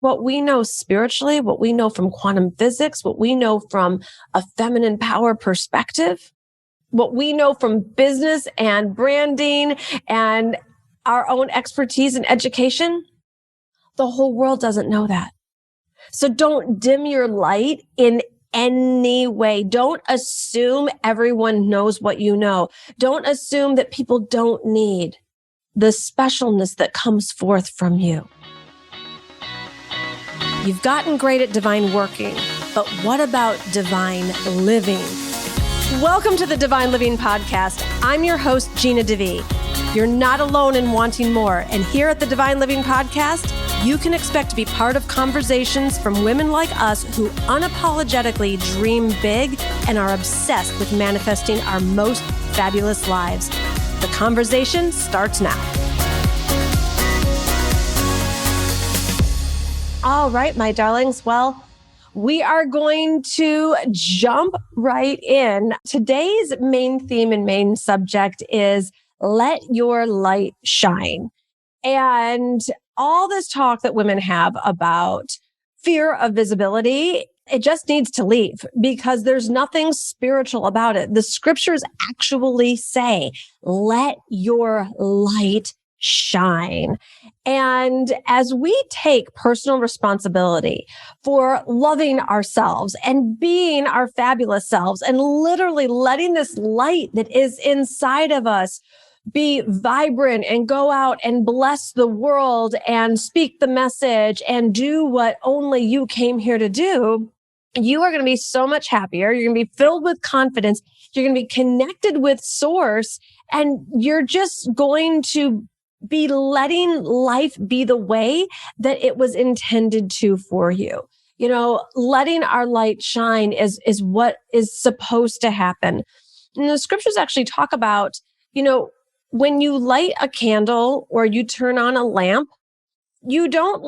what we know spiritually, what we know from quantum physics, what we know from a feminine power perspective, what we know from business and branding and our own expertise in education, the whole world doesn't know that. So don't dim your light in any way. Don't assume everyone knows what you know. Don't assume that people don't need the specialness that comes forth from you. You've gotten great at divine working, but what about divine living? Welcome to the Divine Living Podcast. I'm your host, Gina DeVee. You're not alone in wanting more. And here at the Divine Living Podcast, you can expect to be part of conversations from women like us who unapologetically dream big and are obsessed with manifesting our most fabulous lives. The conversation starts now. All right, my darlings. Well, we are going to jump right in. Today's main theme and main subject is let your light shine. And all this talk that women have about fear of visibility, it just needs to leave because there's nothing spiritual about it. The scriptures actually say, let your light shine. And as we take personal responsibility for loving ourselves and being our fabulous selves and literally letting this light that is inside of us be vibrant and go out and bless the world and speak the message and do what only you came here to do, you are going to be so much happier. You're going to be filled with confidence. You're going to be connected with Source, and you're just going to be letting life be the way that it was intended to for you. You know, letting our light shine is what is supposed to happen. And the scriptures actually talk about, you know, when you light a candle or you turn on a lamp, you don't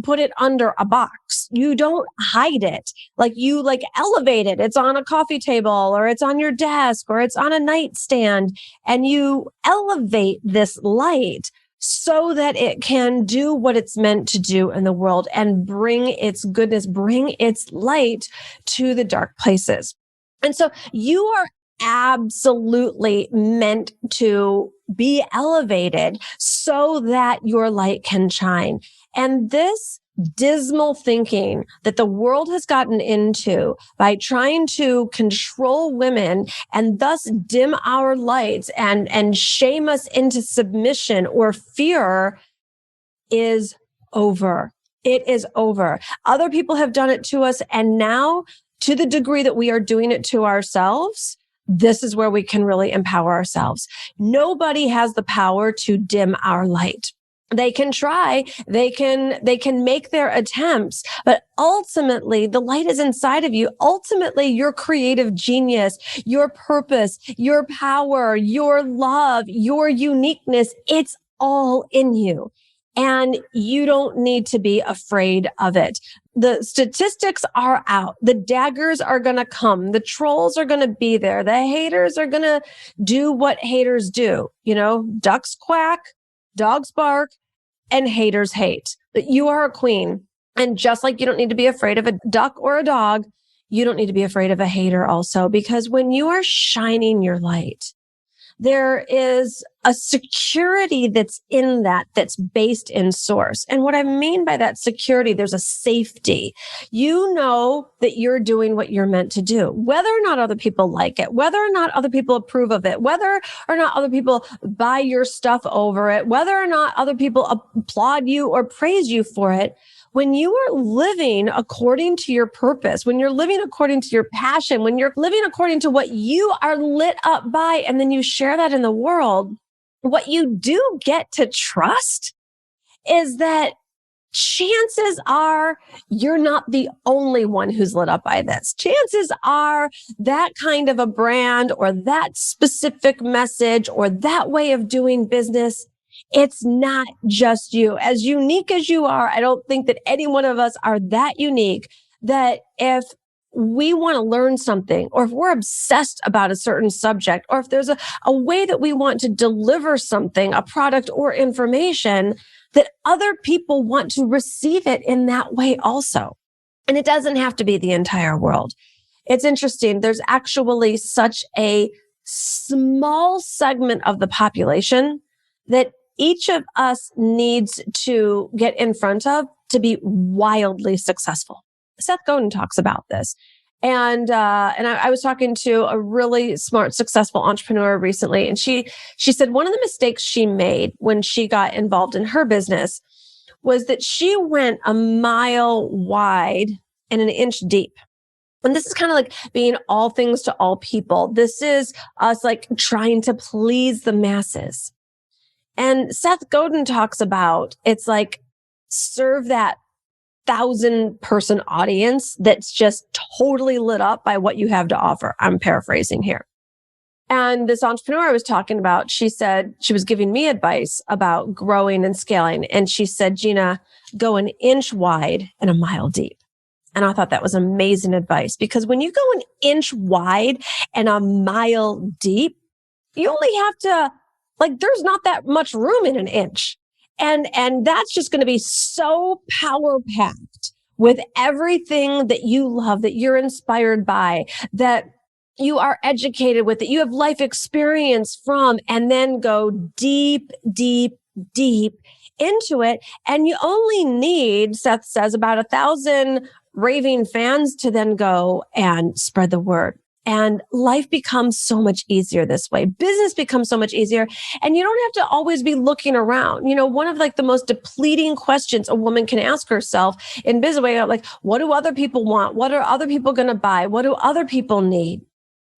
put it under a box. You don't hide it. You elevate it. It's on a coffee table or it's on your desk or it's on a nightstand, and you elevate this light so that it can do what it's meant to do in the world and bring its goodness, bring its light to the dark places. And so you are absolutely meant to be elevated so that your light can shine. And this dismal thinking that the world has gotten into by trying to control women and thus dim our lights and shame us into submission or fear is over. It is over. Other people have done it to us. And now, to the degree that we are doing it to ourselves, this is where we can really empower ourselves. Nobody has the power to dim our light. They can try, they can make their attempts, but ultimately the light is inside of you. Ultimately, your creative genius, your purpose, your power, your love, your uniqueness, it's all in you. And you don't need to be afraid of it. The statistics are out. The daggers are going to come. The trolls are going to be there. The haters are going to do what haters do. You know, ducks quack, dogs bark, and haters hate. But you are a queen. And just like you don't need to be afraid of a duck or a dog, you don't need to be afraid of a hater also. Because when you are shining your light, there is a security that's in that, that's based in Source. And what I mean by that security, there's a safety. You know that you're doing what you're meant to do, whether or not other people like it, whether or not other people approve of it, whether or not other people buy your stuff over it, whether or not other people applaud you or praise you for it. When you are living according to your purpose, when you're living according to your passion, when you're living according to what you are lit up by, and then you share that in the world, what you do get to trust is that chances are you're not the only one who's lit up by this. Chances are that kind of a brand or that specific message or that way of doing business, it's not just you. As unique as you are, I don't think that any one of us are that unique that if we want to learn something, or if we're obsessed about a certain subject, or if there's a way that we want to deliver something, a product or information, that other people want to receive it in that way also. And it doesn't have to be the entire world. It's interesting. There's actually such a small segment of the population that each of us needs to get in front of to be wildly successful. Seth Godin talks about this. And I was talking to a really smart, successful entrepreneur recently, and she said one of the mistakes she made when she got involved in her business was that she went a mile wide and an inch deep. And this is kind of like being all things to all people. This is us like trying to please the masses. And Seth Godin talks about it's like serve that 1,000-person audience that's just totally lit up by what you have to offer. I'm paraphrasing here. And this entrepreneur I was talking about, she said, she was giving me advice about growing and scaling. And she said, Gina, go an inch wide and a mile deep. And I thought that was amazing advice, because when you go an inch wide and a mile deep, you only have to, like, there's not that much room in an inch. And that's just going to be so power packed with everything that you love, that you're inspired by, that you are educated with, that you have life experience from, and then go deep, deep, deep into it. And you only need, Seth says, about 1,000 raving fans to then go and spread the word. And life becomes so much easier this way. Business becomes so much easier. And you don't have to always be looking around. You know, one of like the most depleting questions a woman can ask herself in business, like, what do other people want? What are other people going to buy? What do other people need?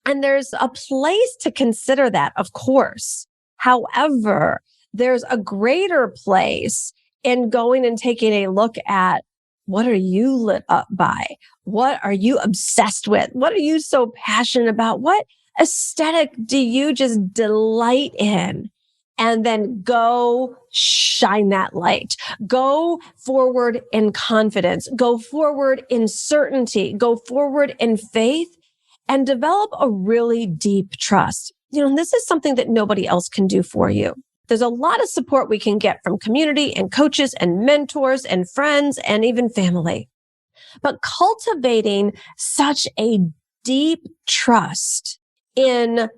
And there's a place to consider that, of course. However, there's a greater place in going and taking a look at, what are you lit up by? What are you obsessed with? What are you so passionate about? What aesthetic do you just delight in? And then go shine that light. Go forward in confidence. Go forward in certainty. Go forward in faith, and develop a really deep trust. You know, this is something that nobody else can do for you. There's a lot of support we can get from community and coaches and mentors and friends and even family. But cultivating such a deep trust in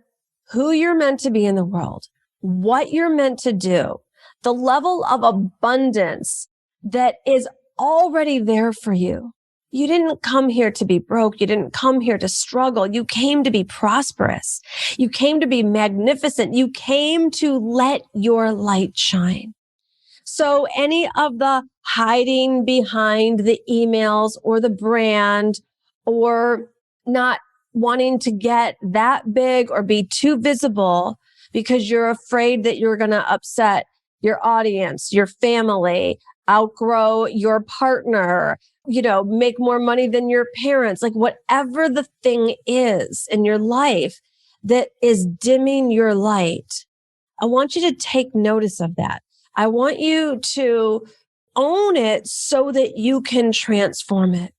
who you're meant to be in the world, what you're meant to do, the level of abundance that is already there for you. You didn't come here to be broke. You didn't come here to struggle. You came to be prosperous. You came to be magnificent. You came to let your light shine. So any of the hiding behind the emails or the brand, or not wanting to get that big or be too visible because you're afraid that you're going to upset your audience, your family, outgrow your partner, you know, make more money than your parents, like whatever the thing is in your life that is dimming your light, I want you to take notice of that. I want you to own it so that you can transform it.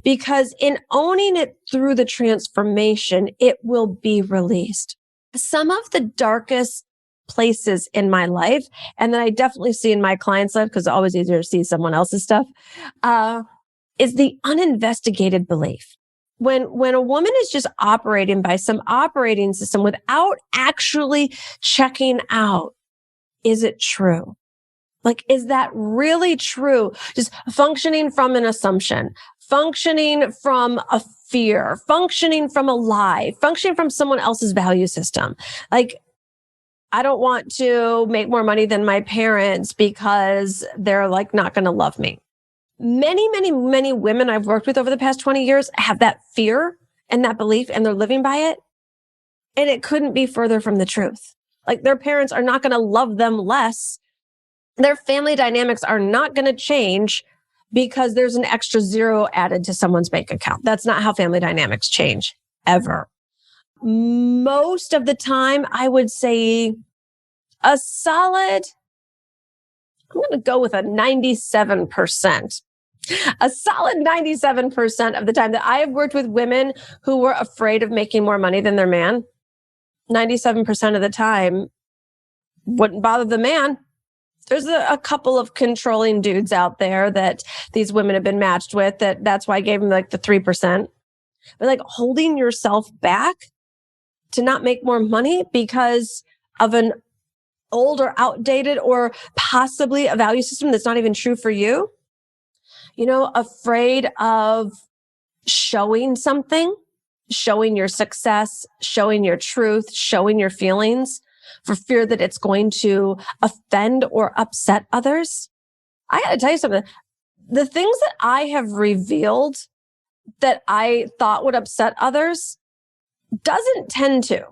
Because in owning it through the transformation, it will be released. Some of the darkest places in my life, and that I definitely see in my clients' life, because it's always easier to see someone else's stuff, is the uninvestigated belief. When a woman is just operating by some operating system without actually checking out, is it true? Like, is that really true? Just functioning from an assumption, functioning from a fear, functioning from a lie, functioning from someone else's value system. Like, I don't want to make more money than my parents because they're like not going to love me. Many, many, many women I've worked with over the past 20 years have that fear and that belief, and they're living by it. And it couldn't be further from the truth. Like, their parents are not going to love them less. Their family dynamics are not going to change because there's an extra zero added to someone's bank account. That's not how family dynamics change, ever. Most of the time, I would say a solid, I'm going to go with a 97%. A solid 97% of the time that I have worked with women who were afraid of making more money than their man, 97% of the time wouldn't bother the man. There's a couple of controlling dudes out there that these women have been matched with that's why I gave them like the 3%. But like holding yourself back to not make more money because of an old or outdated or possibly a value system that's not even true for you. Afraid of showing something, showing your success, showing your truth, showing your feelings for fear that it's going to offend or upset others. I got to tell you something. The things that I have revealed that I thought would upset others doesn't tend to.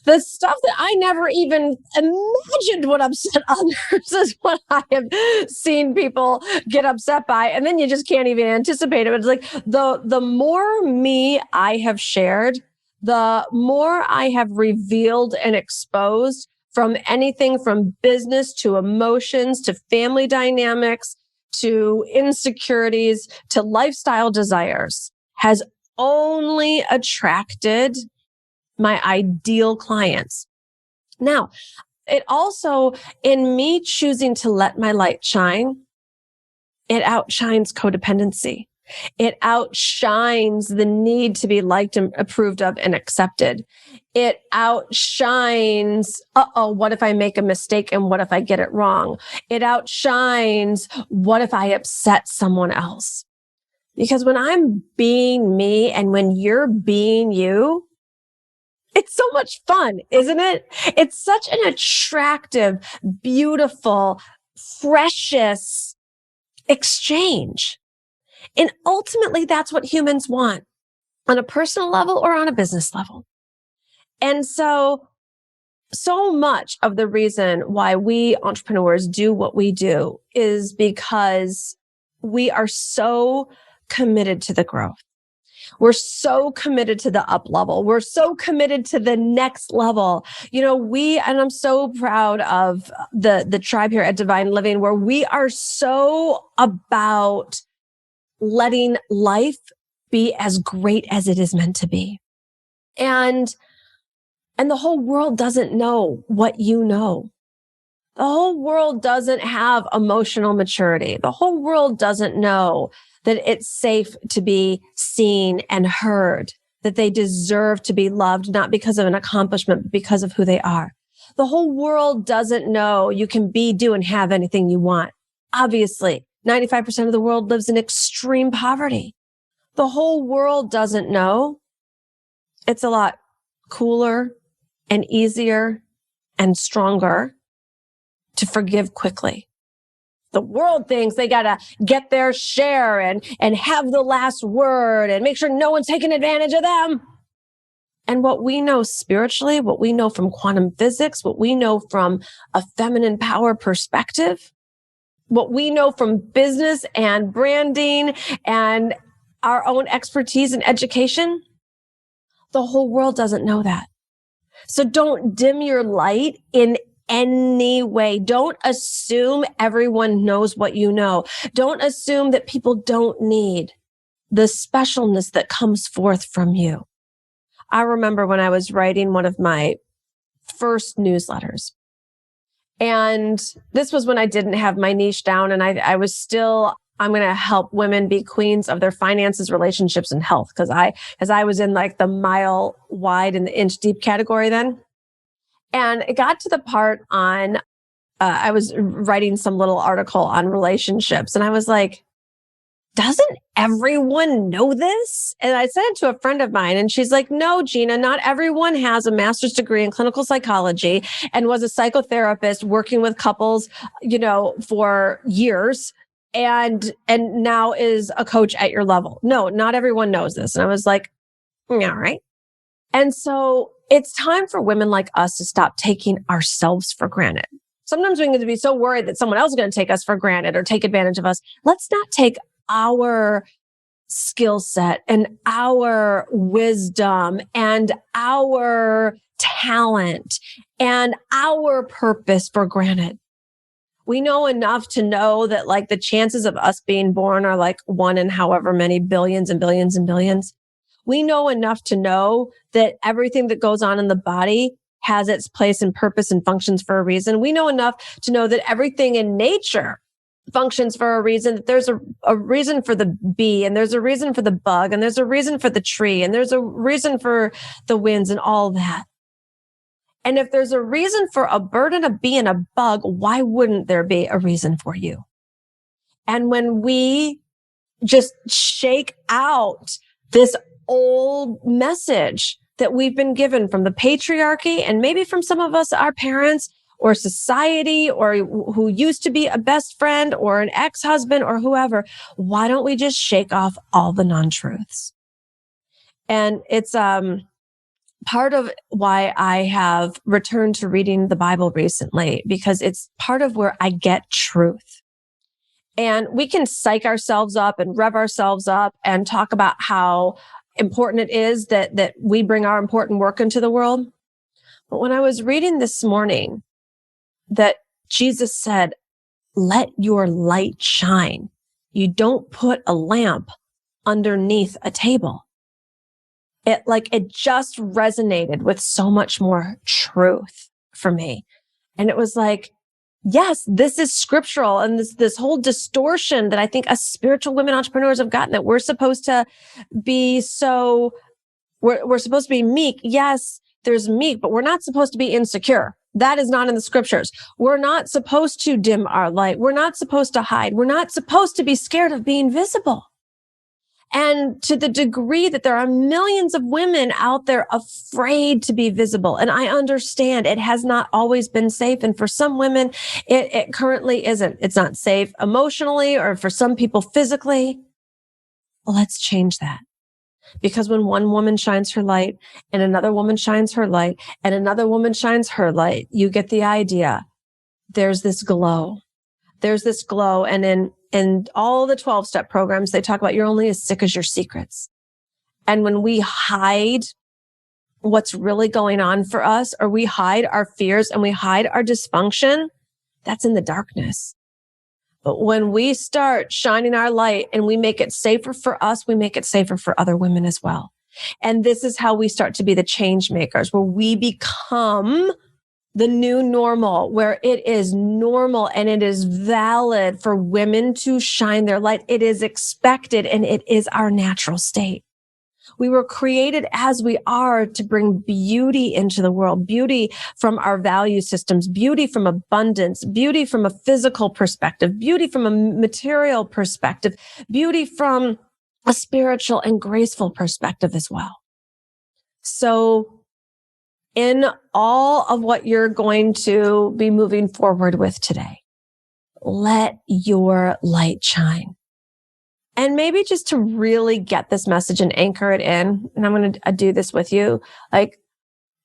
The stuff that I never even imagined would upset others is what I have seen people get upset by. And then you just can't even anticipate it. It's like the more me I have shared, the more I have revealed and exposed, from anything from business to emotions to family dynamics to insecurities to lifestyle desires, has only attracted my ideal clients. Now, it also, in me choosing to let my light shine, it outshines codependency. It outshines the need to be liked and approved of and accepted. It outshines, what if I make a mistake and what if I get it wrong? It outshines, what if I upset someone else? Because when I'm being me and when you're being you, it's so much fun, isn't it? It's such an attractive, beautiful, precious exchange. And ultimately, that's what humans want on a personal level or on a business level. And so much of the reason why we entrepreneurs do what we do is because we are so committed to the growth. We're so committed to the up level. We're so committed to the next level. And I'm so proud of the tribe here at Divine Living, where we are so about letting life be as great as it is meant to be. And the whole world doesn't know what you know. The whole world doesn't have emotional maturity. The whole world doesn't know that it's safe to be seen and heard, that they deserve to be loved, not because of an accomplishment, but because of who they are. The whole world doesn't know you can be, do, and have anything you want. Obviously, 95% of the world lives in extreme poverty. The whole world doesn't know it's a lot cooler and easier and stronger to forgive quickly. The world thinks they got to get their share and have the last word and make sure no one's taking advantage of them. And what we know spiritually, what we know from quantum physics, what we know from a feminine power perspective, what we know from business and branding and our own expertise and education, the whole world doesn't know that. So don't dim your light in any way. Don't assume everyone knows what you know. Don't assume that people don't need the specialness that comes forth from you. I remember when I was writing one of my first newsletters, and this was when I didn't have my niche down, and I was still, I'm going to help women be queens of their finances, relationships, and health. Because I was in like the mile wide and the inch deep category then. And it got to the part on, I was writing some little article on relationships. And I was like, doesn't everyone know this? And I sent it to a friend of mine and she's like, no, Gina, not everyone has a master's degree in clinical psychology and was a psychotherapist working with couples, for years and now is a coach at your level. No, not everyone knows this. And I was like, all right. And so it's time for women like us to stop taking ourselves for granted. Sometimes we can be so worried that someone else is going to take us for granted or take advantage of us. Let's not take our skill set and our wisdom and our talent and our purpose for granted. We know enough to know that like the chances of us being born are like 1 in however many billions and billions and billions. We know enough to know that everything that goes on in the body has its place and purpose and functions for a reason. We know enough to know that everything in nature functions for a reason, that there's a reason for the bee, and there's a reason for the bug, and there's a reason for the tree, and there's a reason for the winds and all that. And if there's a reason for a bird and a bee and a bug, why wouldn't there be a reason for you? And when we just shake out this old message that we've been given from the patriarchy, and maybe from some of us, our parents or society, or who used to be a best friend or an ex-husband or whoever, why don't we just shake off all the non-truths? And it's part of why I have returned to reading the Bible recently, because it's part of where I get truth. And we can psych ourselves up and rev ourselves up and talk about how important it is that we bring our important work into the world. But when I was reading this morning that Jesus said, let your light shine. You don't put a lamp underneath a table. It just resonated with so much more truth for me. And it was like, yes, this is scriptural, and this whole distortion that I think us spiritual women entrepreneurs have gotten, that we're supposed to be we're supposed to be meek. Yes, there's meek, but we're not supposed to be insecure. That is not in the scriptures. We're not supposed to dim our light. We're not supposed to hide. We're not supposed to be scared of being visible. And to the degree that there are millions of women out there afraid to be visible, and I understand it has not always been safe. And for some women, it currently isn't. It's not safe emotionally, or for some people physically. Well, let's change that. Because when one woman shines her light and another woman shines her light and another woman shines her light, you get the idea. There's this glow. There's this glow. And in all the 12-step programs, they talk about you're only as sick as your secrets. And when we hide what's really going on for us, or we hide our fears and we hide our dysfunction, that's in the darkness. But when we start shining our light and we make it safer for us, we make it safer for other women as well. And this is how we start to be the change makers, where we become the new normal, where it is normal and it is valid for women to shine their light. It is expected and it is our natural state. We were created as we are to bring beauty into the world, beauty from our value systems, beauty from abundance, beauty from a physical perspective, beauty from a material perspective, beauty from a spiritual and graceful perspective as well. So in all of what you're going to be moving forward with today, let your light shine. And maybe just to really get this message and anchor it in, and I'm going to do this with you,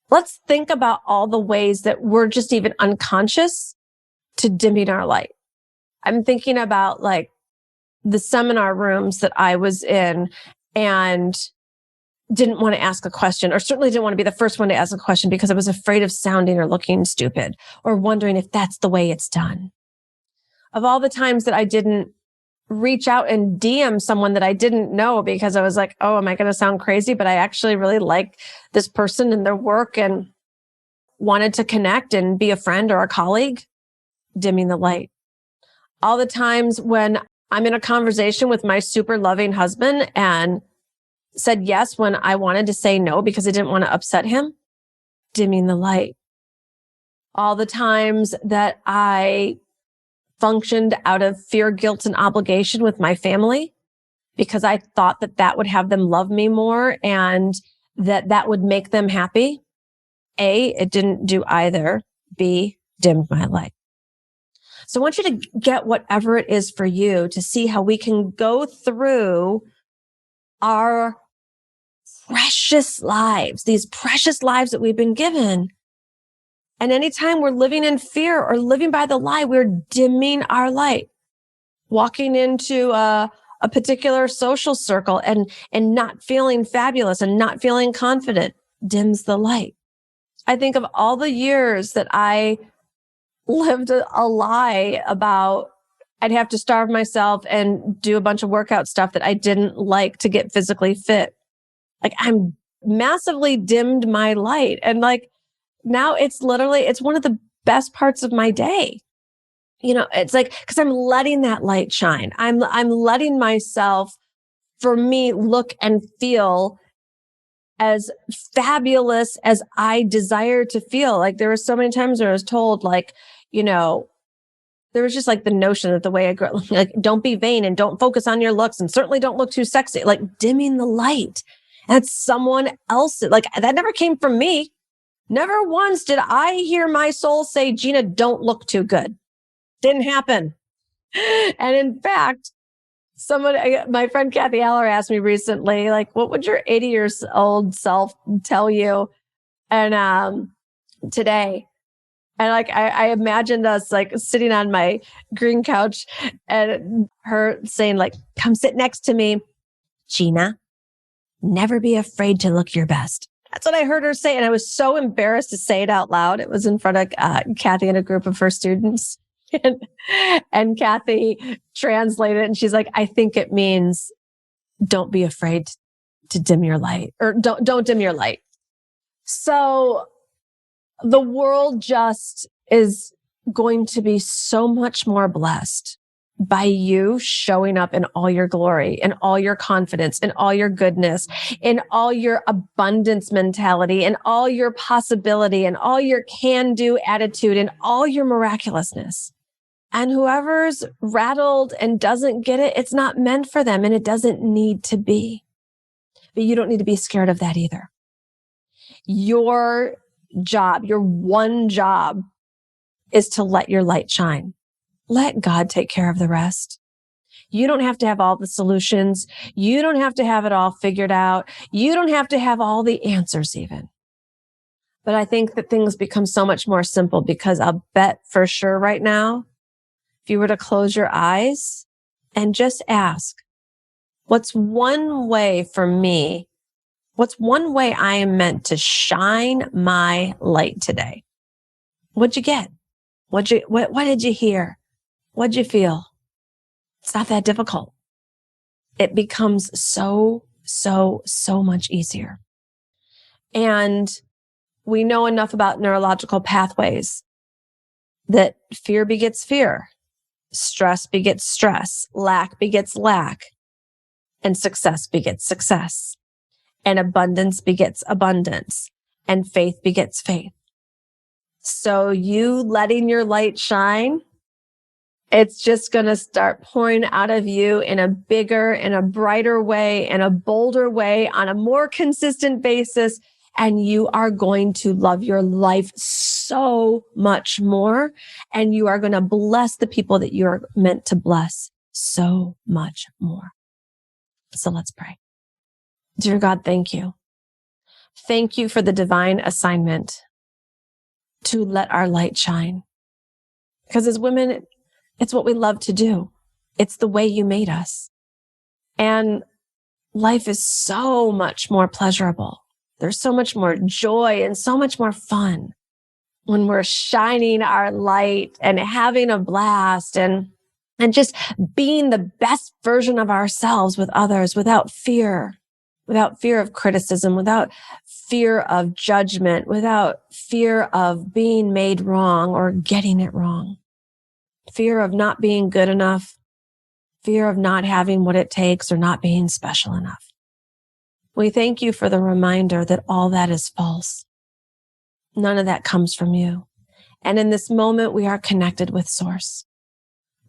let's think about all the ways that we're just even unconscious to dimming our light. I'm thinking about the seminar rooms that I was in and didn't want to ask a question, or certainly didn't want to be the first one to ask a question because I was afraid of sounding or looking stupid or wondering if that's the way it's done. Of all the times that I didn't reach out and DM someone that I didn't know because I was like, oh, am I going to sound crazy? But I actually really like this person and their work and wanted to connect and be a friend or a colleague. Dimming the light. All the times when I'm in a conversation with my super loving husband and said yes when I wanted to say no because I didn't want to upset him. Dimming the light. All the times that I functioned out of fear, guilt, and obligation with my family because I thought that would have them love me more and that would make them happy. A, it didn't do either. B, dimmed my light. So I want you to get whatever it is for you to see how we can go through our precious lives, these precious lives that we've been given. And anytime we're living in fear or living by the lie, we're dimming our light. Walking into a particular social circle and not feeling fabulous and not feeling confident dims the light. I think of all the years that I lived a lie about I'd have to starve myself and do a bunch of workout stuff that I didn't like to get physically fit. I'm massively dimmed my light. And now it's literally, it's one of the best parts of my day. It's like, because I'm letting that light shine. I'm letting myself, for me, look and feel as fabulous as I desire to feel. Like there were so many times where I was told, like, there was just like the notion that the way a girl, like, don't be vain and don't focus on your looks and certainly don't look too sexy, like dimming the light. That's someone else. Like that never came from me. Never once did I hear my soul say, Gina, don't look too good. Didn't happen. And in fact, my friend Kathy Aller asked me recently, like, what would your 80 years old self tell you? And today, and like, I imagined us like sitting on my green couch and her saying, like, come sit next to me, Gina, never be afraid to look your best. That's what I heard her say. And I was so embarrassed to say it out loud. It was in front of Kathy and a group of her students. And Kathy translated it and she's like, I think it means don't be afraid to dim your light, or don't dim your light. So the world just is going to be so much more blessed by you showing up in all your glory, in all your confidence, in all your goodness, in all your abundance mentality, in all your possibility, in all your can-do attitude, in all your miraculousness. And whoever's rattled and doesn't get it, it's not meant for them and it doesn't need to be. But you don't need to be scared of that either. Your job, your one job, is to let your light shine. Let God take care of the rest. You don't have to have all the solutions. You don't have to have it all figured out. You don't have to have all the answers even. But I think that things become so much more simple because I'll bet for sure right now, if you were to close your eyes and just ask, what's one way for me? What's one way I am meant to shine my light today? What'd you get? What did you hear? What'd you feel? It's not that difficult. It becomes so much easier. And we know enough about neurological pathways that fear begets fear, stress begets stress, lack begets lack, and success begets success, and abundance begets abundance, and faith begets faith. So you letting your light shine, it's just going to start pouring out of you in a bigger, in a brighter way, in a bolder way, on a more consistent basis. And you are going to love your life so much more. And you are going to bless the people that you're meant to bless so much more. So let's pray. Dear God, thank you. Thank you for the divine assignment to let our light shine. Because as women, it's what we love to do. It's the way you made us. And life is so much more pleasurable. There's so much more joy and so much more fun when we're shining our light and having a blast and just being the best version of ourselves with others without fear of criticism, without fear of judgment, without fear of being made wrong or getting it wrong, fear of not being good enough, fear of not having what it takes or not being special enough. We thank you for the reminder that all that is false. None of that comes from you. And in this moment, we are connected with Source.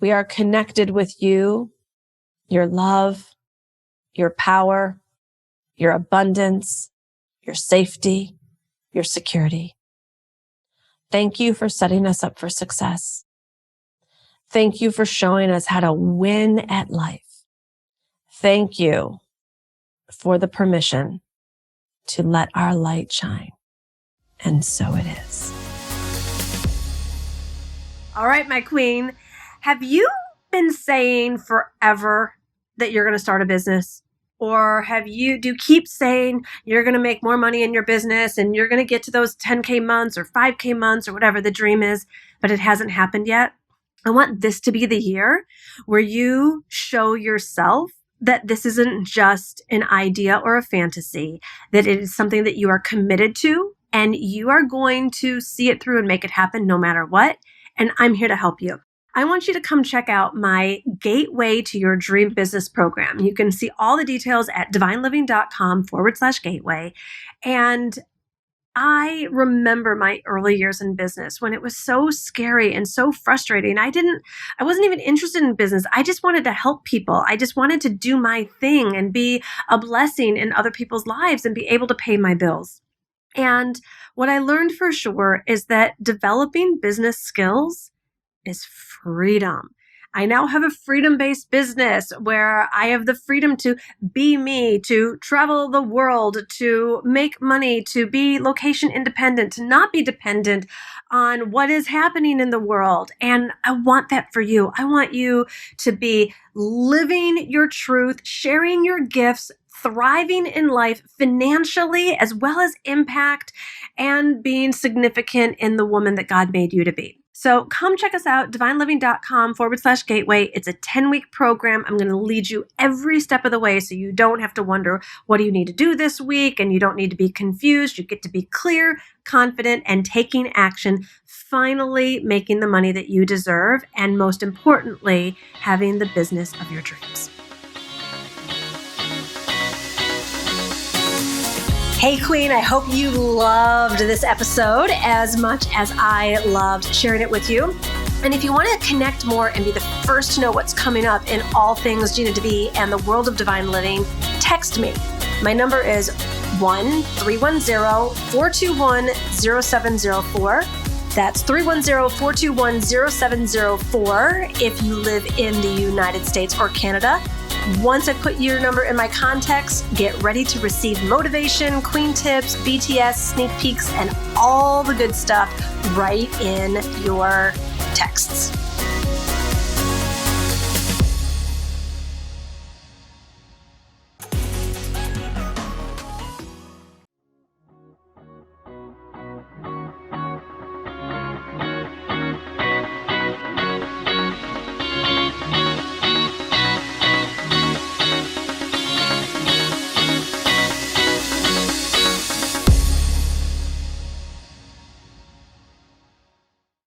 We are connected with you, your love, your power, your abundance, your safety, your security. Thank you for setting us up for success. Thank you for showing us how to win at life. Thank you for the permission to let our light shine. And so it is. All right, my queen. Have you been saying forever that you're going to start a business? Or do you keep saying you're going to make more money in your business and you're going to get to those 10K months or 5K months or whatever the dream is, but it hasn't happened yet? I want this to be the year where you show yourself that this isn't just an idea or a fantasy, that it is something that you are committed to and you are going to see it through and make it happen no matter what. And I'm here to help you. I want you to come check out my Gateway to Your Dream Business program. You can see all the details at divineliving.com/gateway. And I remember my early years in business when it was so scary and so frustrating. I wasn't even interested in business. I just wanted to help people. I just wanted to do my thing and be a blessing in other people's lives and be able to pay my bills. And what I learned for sure is that developing business skills is freedom. I now have a freedom-based business where I have the freedom to be me, to travel the world, to make money, to be location independent, to not be dependent on what is happening in the world. And I want that for you. I want you to be living your truth, sharing your gifts, thriving in life financially, as well as impact, and being significant in the woman that God made you to be. So come check us out, divineliving.com/gateway. It's a 10-week program. I'm going to lead you every step of the way so you don't have to wonder, what do you need to do this week? And you don't need to be confused. You get to be clear, confident, and taking action, finally making the money that you deserve, and most importantly, having the business of your dreams. Hey Queen, I hope you loved this episode as much as I loved sharing it with you. And if you want to connect more and be the first to know what's coming up in all things Gina DeVee and the world of divine living, text me. My number is 1-310-421-0704. That's 310-421-0704 if you live in the United States or Canada. Once I put your number in my contacts, get ready to receive motivation, queen tips, BTS, sneak peeks, and all the good stuff right in your texts.